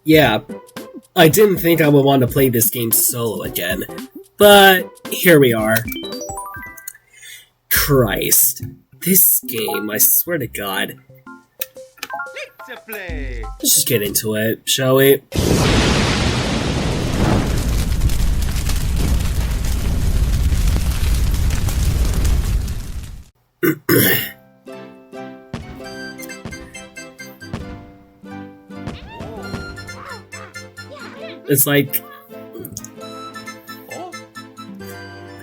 Yeah, I didn't think I would want to play this game solo again, but here we are. Christ, this game, I swear to God. Let's just get into it, shall we? It's like...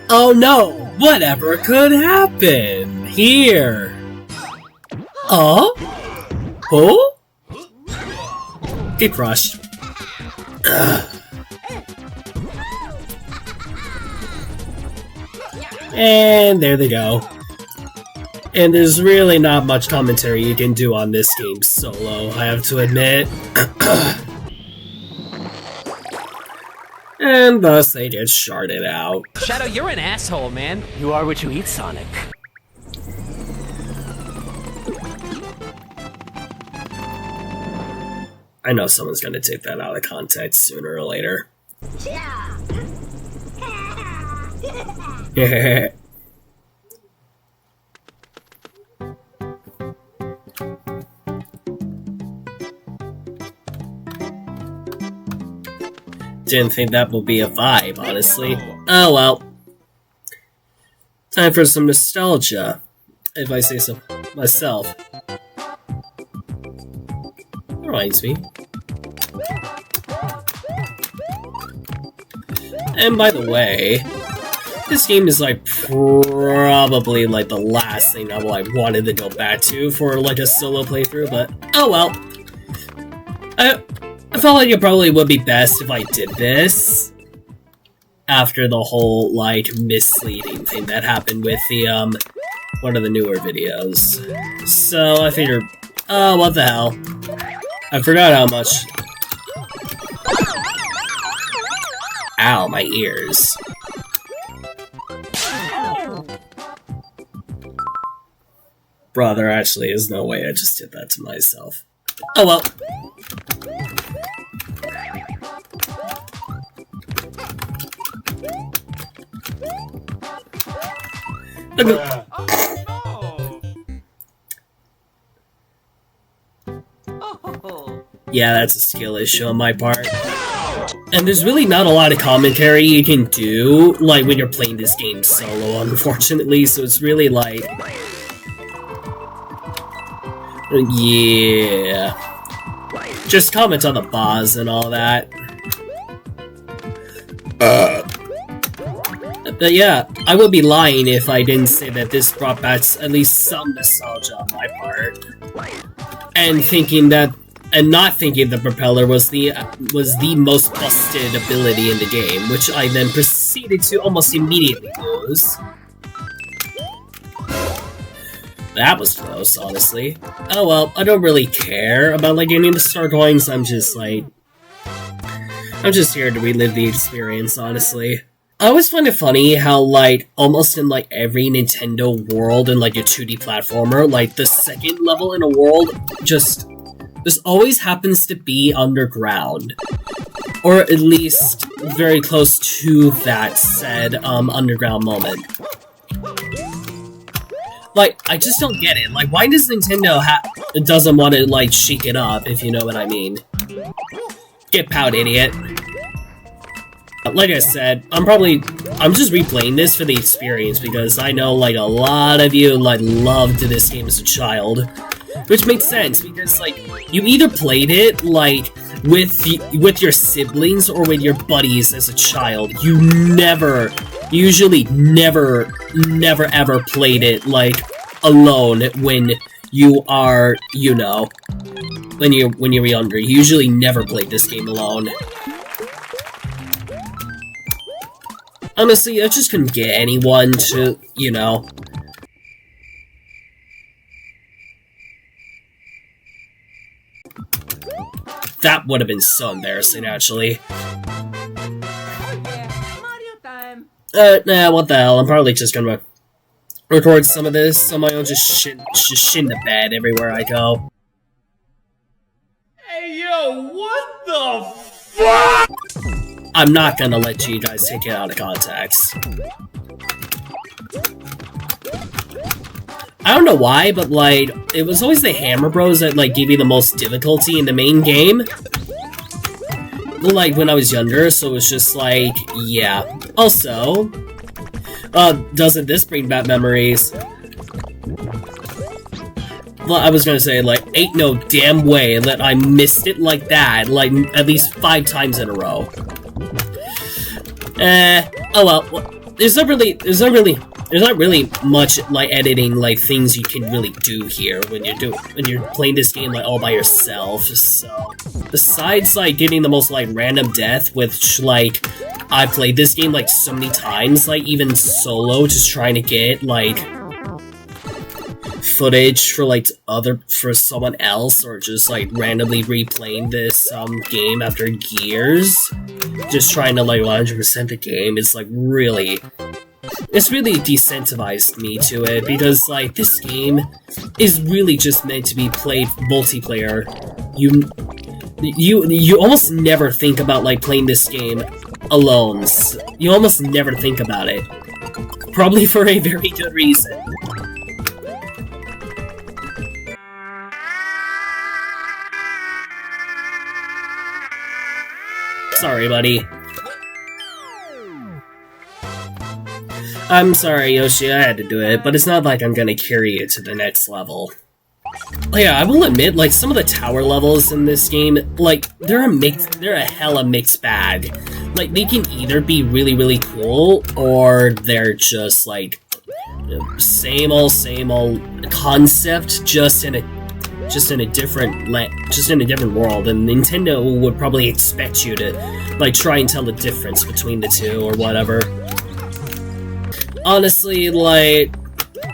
Oh no! Whatever could happen? Here! Oh? Oh? Get crushed. And there they go. And there's really not much commentary you can do on this game solo, I have to admit. And thus they get sharded out. Shadow, you're an asshole, man. You are what you eat, Sonic. I know someone's gonna take that out of context sooner or later. Didn't think that would be a vibe, honestly. Oh well. Time for some nostalgia, if I say so myself. Reminds me. And by the way, this game is like probably like the last thing I like wanted to go back to for like a solo playthrough, but oh well. I felt like it probably would be best if I did this after the whole like misleading thing that happened with the one of the newer videos. So I figured, oh, what the hell. I forgot how much. Ow, my ears. Brother, actually, there's no way I just did that to myself. Oh well. Yeah, that's a skill issue on my part. And there's really not a lot of commentary you can do, like, when you're playing this game solo, unfortunately, so it's really like... Yeah... Just comment on the boss and all that. But yeah, I would be lying if I didn't say that this brought back at least some nostalgia on my part. And thinking that... And not thinking the propeller was the most busted ability in the game, which I then proceeded to almost immediately lose. That was close, honestly. Oh well, I don't really care about like getting the star coins, I'm just here to relive the experience, honestly. I always find it funny how, like, almost in, like, every Nintendo world in, like, a 2D platformer, like, the second level in a world just... This always happens to be underground. Or at least very close to that said, underground moment. Like, I just don't get it. Like, why does Nintendo doesn't want to, like, shake it up, if you know what I mean? Get pout, idiot. Like I said, I'm just replaying this for the experience, because I know, like, a lot of you, like, loved this game as a child. Which makes sense, because, like, you either played it, like, with your siblings or with your buddies as a child. You usually never ever played it, like, alone when you are, you know, when you were younger. You usually never played this game alone. Honestly, I just couldn't get anyone to, you know... That would have been so embarrassing, actually. Nah, what the hell, I'm probably just gonna record some of this on my own, just shit the bed everywhere I go. Yo, what the fuck? I'm not gonna let you guys take it out of context. I don't know why, but like, it was always the Hammer Bros that like gave you the most difficulty in the main game. Like when I was younger, so it was just like, yeah. Also, doesn't this bring back memories? Well, I was gonna say, like, ain't no damn way that I missed it like that, like, at least 5 times in a row. Oh well, there's not really much, like, editing, like, things you can really do here when you're playing this game, like, all by yourself, so... Besides, like, getting the most, like, random death, which, like, I played this game, like, so many times, like, even solo, just trying to get, like... footage for like for someone else, or just like randomly replaying this game after years, just trying to like 100% the game. It's like really desensitized me to it, because like this game is really just meant to be played multiplayer. You almost never think about like playing this game alone. You almost never think about it, probably for a very good reason. Sorry, buddy. I'm sorry, Yoshi, I had to do it, but it's not like I'm gonna carry it to the next level. Yeah, I will admit, like, some of the tower levels in this game, like, they're a hella mixed bag. Like, they can either be really, really cool, or they're just, like, same old concept, just in a different world, and Nintendo would probably expect you to like try and tell the difference between the two or whatever. Honestly, like,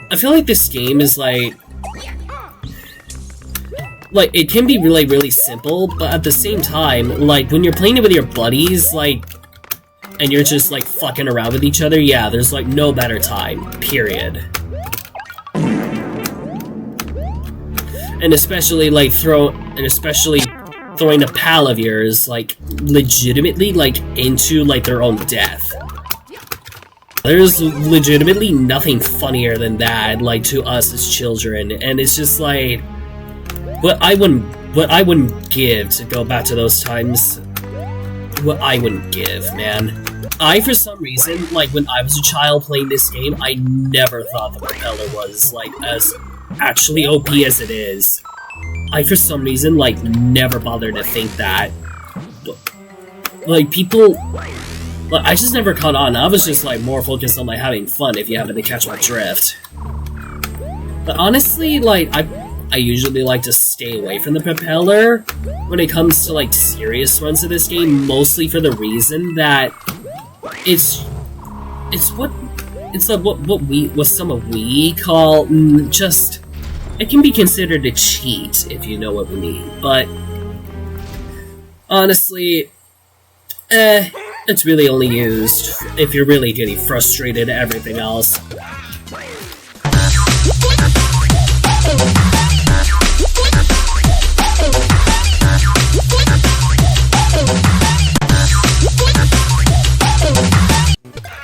I feel like this game is like it can be really, really simple, but at the same time, like when you're playing it with your buddies, like, and you're just like fucking around with each other, yeah, there's like no better time, period. And especially throwing a pal of yours, like, legitimately, like, into, like, their own death. There's legitimately nothing funnier than that, like, to us as children, and it's just, like, what I wouldn't give to go back to those times, what I wouldn't give, man. For some reason, like, when I was a child playing this game, I never thought the propeller was, like, as actually OP as it is. I, for some reason, like, never bothered to think that. Like, people... Like, I just never caught on. I was just, like, more focused on, like, having fun, if you happen to catch my drift. But honestly, like, I usually like to stay away from the propeller when it comes to, like, serious runs of this game, mostly for the reason that what some of we call just... It can be considered a cheat, if you know what we mean, but... Honestly... it's really only used if you're really getting frustrated at everything else.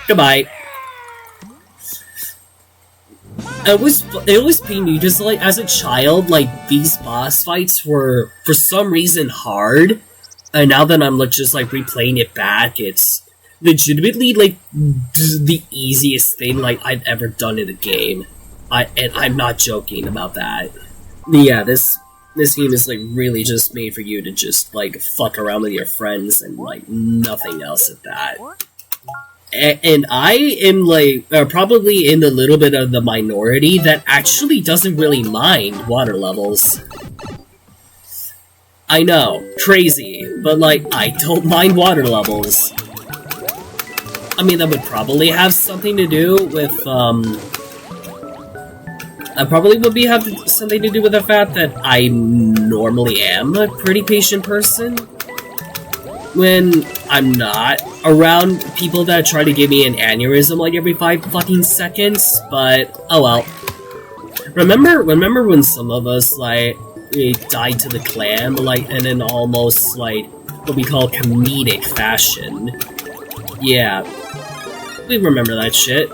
Goodbye. It always pained me because, like, as a child, like, these boss fights were, for some reason, hard. And now that I'm, like, just, like, replaying it back, it's legitimately, like, the easiest thing, like, I've ever done in a game. And I'm not joking about that. Yeah, this game is, like, really just made for you to just, like, fuck around with your friends and, like, nothing else at that. And I am, like, probably in a little bit of the minority that actually doesn't really mind water levels. I know, crazy, but, like, I don't mind water levels. I mean, that would probably have something to do with, have something to do with the fact that I normally am a pretty patient person. When I'm not around people that try to give me an aneurysm like every 5 fucking seconds, but oh well. Remember when some of us, like, died to the clam, like, and in almost, like, what we call comedic fashion. Yeah. We remember that shit.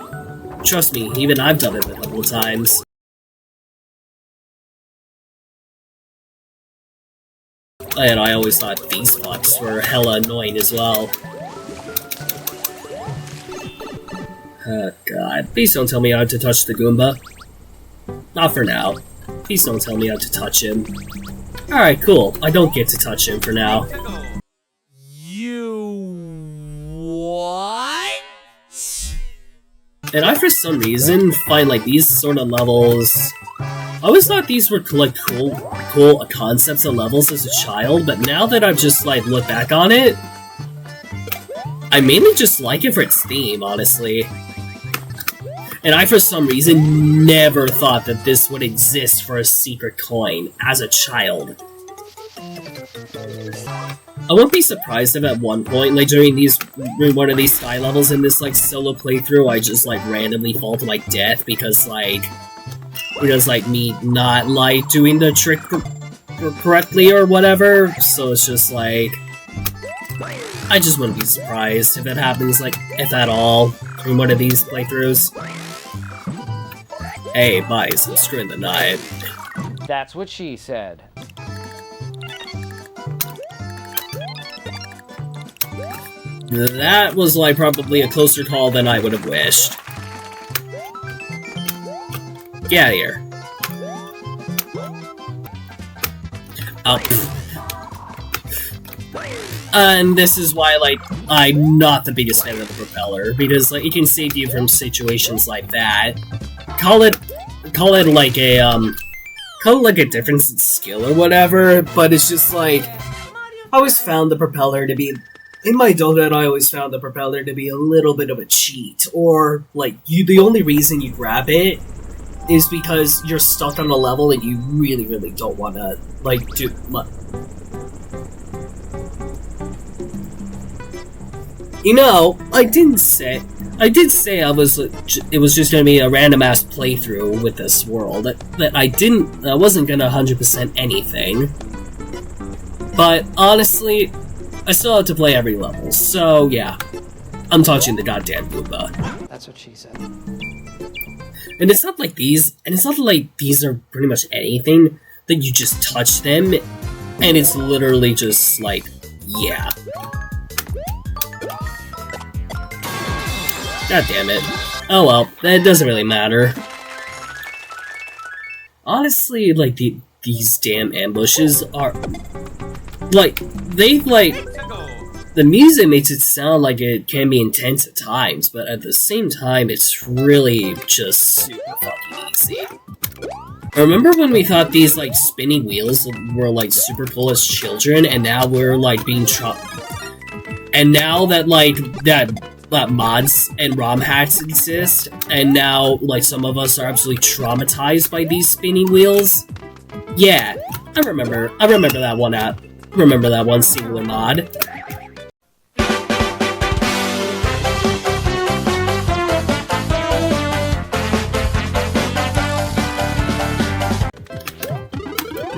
Trust me, even I've done it a couple of times. And I always thought these fucks were hella annoying as well. Oh god. Please don't tell me how to touch the Goomba. Not for now. Please don't tell me how to touch him. Alright, cool. I don't get to touch him for now. What? And I, for some reason, find like these sort of levels... I always thought these were like cool concepts of levels as a child, but now that I've just like looked back on it, I mainly just like it for its theme, honestly. And I, for some reason, never thought that this would exist for a secret coin as a child. I wouldn't be surprised if at one point, like during one of these sky levels in this like solo playthrough, I just like randomly fall to my death because like me not like doing the trick correctly or whatever. So it's just like I just wouldn't be surprised if it happens, like if at all, during one of these playthroughs. Hey, boys, I'm screwing the night. That's what she said. That was like probably a closer call than I would have wished. Get out of here. Oh. And this is why, like, I'm not the biggest fan of the propeller, because, like, it can save you from situations like that. Call it like a difference in skill or whatever, but it's just like, I always found the propeller to be, in my adulthood, I always found the propeller to be a little bit of a cheat, or, like, the only reason you grab it is because you're stuck on a level and you really, really don't want to, like, do much. You know, I did say it was just gonna be a random ass playthrough with this world, that I wasn't gonna 100% anything. But honestly, I still have to play every level, so yeah. I'm touching the goddamn Goomba. That's what she said. And it's not like these are pretty much anything that you just touch them, and it's literally just like, yeah. God damn it. Oh well, that doesn't really matter. Honestly, like, these damn ambushes are... like, the music makes it sound like it can be intense at times, but at the same time, it's really just super fucking easy. Remember when we thought these, like, spinning wheels were, like, super cool as children, and now we're, like, being and now that, like, that mods and ROM hacks exist, and now, like, some of us are absolutely traumatized by these spinning wheels? Yeah, I remember that one remember that one singular mod.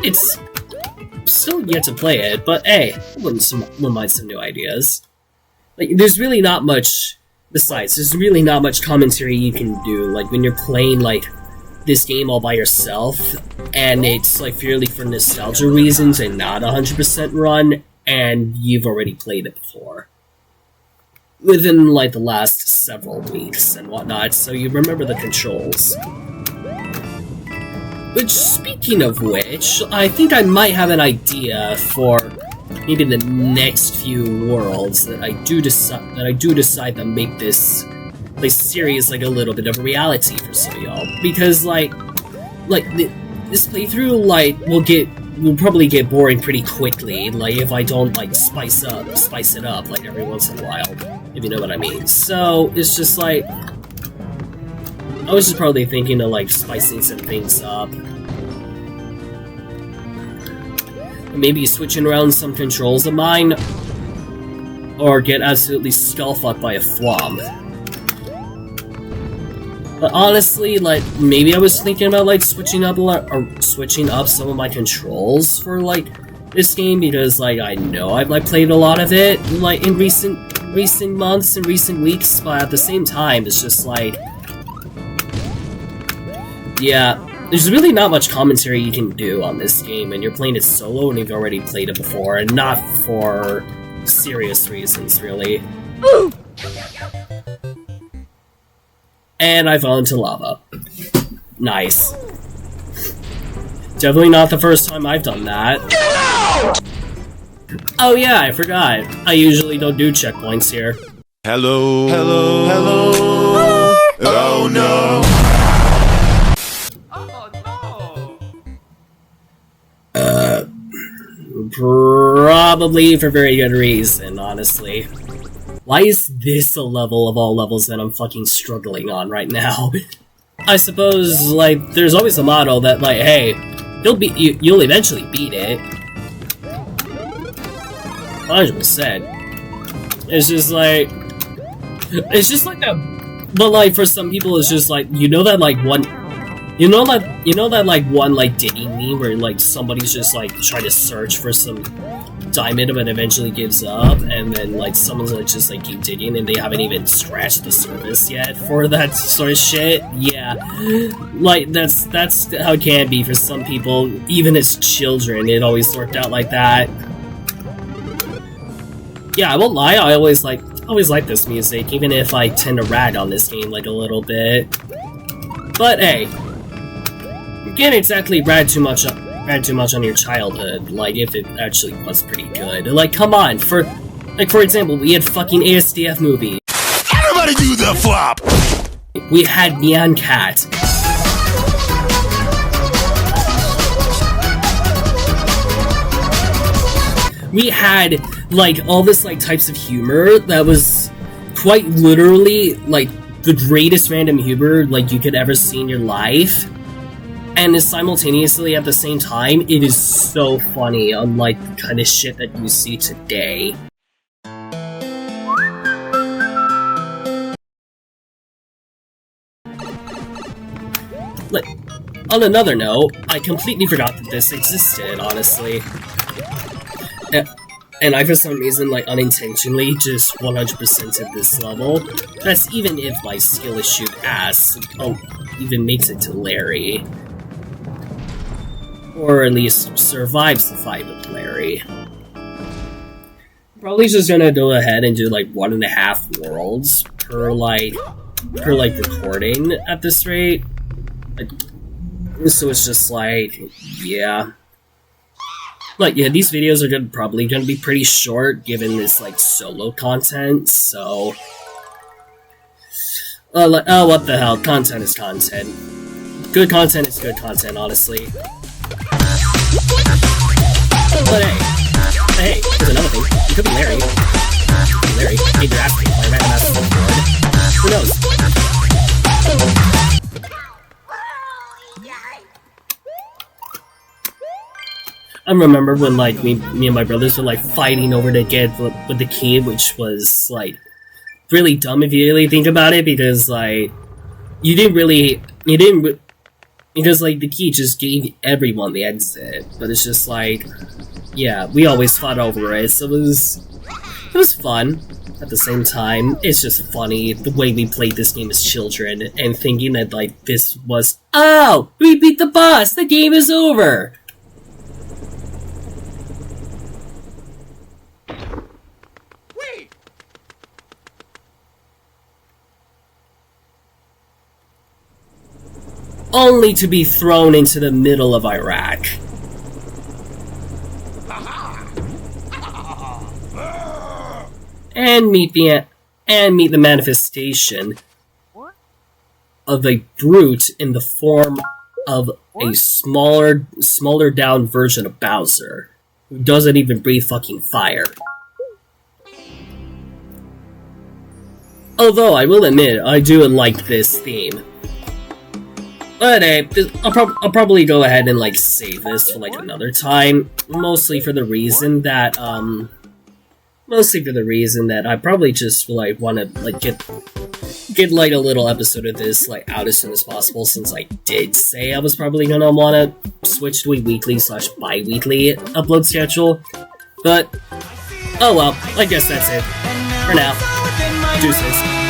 It's still yet to play it, but hey, wouldn't mind some new ideas. Like, there's really not much commentary you can do, like, when you're playing, like, this game all by yourself, and it's, like, purely for nostalgia reasons and not 100% run, and you've already played it before. Within, like, the last several weeks and whatnot, so you remember the controls. Which, speaking of which, I think I might have an idea for maybe the next few worlds that I do decide to make this series like a little bit of a reality for some of y'all, because this playthrough will probably get boring pretty quickly, like if I don't like spice it up like every once in a while, if you know what I mean. So it's just like, I was just probably thinking of like spicing some things up. Maybe switching around some controls of mine, or get absolutely skull-fucked by a flom. But honestly, like, maybe I was thinking about, like, switching up some of my controls for, like, this game, because, like, I know I've, like, played a lot of it, like, in recent months and recent weeks, but at the same time, it's just, like, yeah, there's really not much commentary you can do on this game, and you're playing it solo, and you've already played it before, and not for serious reasons, really. And I fell into lava. Nice. Definitely not the first time I've done that. Get out! Oh yeah, I forgot. I usually don't do checkpoints here. Hello. Hello. Hello. Oh no. Oh no. Probably for very good reason, honestly. Why is this a level of all levels that I'm fucking struggling on right now? I suppose, like, there's always a motto that, like, hey, you'll eventually beat it. 100%. It's just like that. But like, for some people, it's just like, you know that one like Diddy meme where like somebody's just like trying to search for some diamond but eventually gives up, and then like someone's like just like keep digging and they haven't even scratched the surface yet for that sort of shit. Yeah, like that's how it can be for some people. Even as children, it always worked out like that. Yeah, I won't lie, I always like this music, even if I tend to rag on this game like a little bit. But hey, you can't exactly rag too much on your childhood, like, if it actually was pretty good. Like, come on, for example, we had fucking ASDF movie. Everybody do the flop! We had Nyan Cat. We had, like, all this, like, types of humor that was quite literally, like, the greatest random humor, like, you could ever see in your life. And simultaneously, at the same time, it is so funny, unlike the kind of shit that you see today. Like, on another note, I completely forgot that this existed, honestly. And I, for some reason, like, unintentionally just 100%ed this level. That's even if my skill is shoot ass, even makes it to Larry. Or at least survives the fight with Larry. Probably just gonna go ahead and do like 1.5 worlds per recording at this rate. So it's just like, yeah. Like, yeah, these videos are probably gonna be pretty short given this like solo content, so oh, what the hell, content is content. Good content is good content, honestly. But hey, there's another thing. You could be Larry. Larry, get your ass kicked by a random ass board. Who knows? I remember when, like, me and my brothers were, like, fighting over to get with the key, which was, like, really dumb if you really think about it, because, like, because, like, the key just gave everyone the exit, but it's just, like, yeah, we always fought over it, so it was fun. At the same time, it's just funny the way we played this game as children, and thinking that, like, this was, oh, we beat the boss, the game is over! Only to be thrown into the middle of Iraq. And meet the manifestation of a brute in the form of a smaller down version of Bowser, who doesn't even breathe fucking fire. Although I will admit, I do like this theme. But hey, I'll probably go ahead and like save this for like another time, mostly for the reason that Mostly for the reason that I probably just like want to like get like a little episode of this like out as soon as possible, since I did say I was probably gonna want to switch to a weekly/bi-weekly upload schedule. But oh well, I guess that's it for now. Deuces.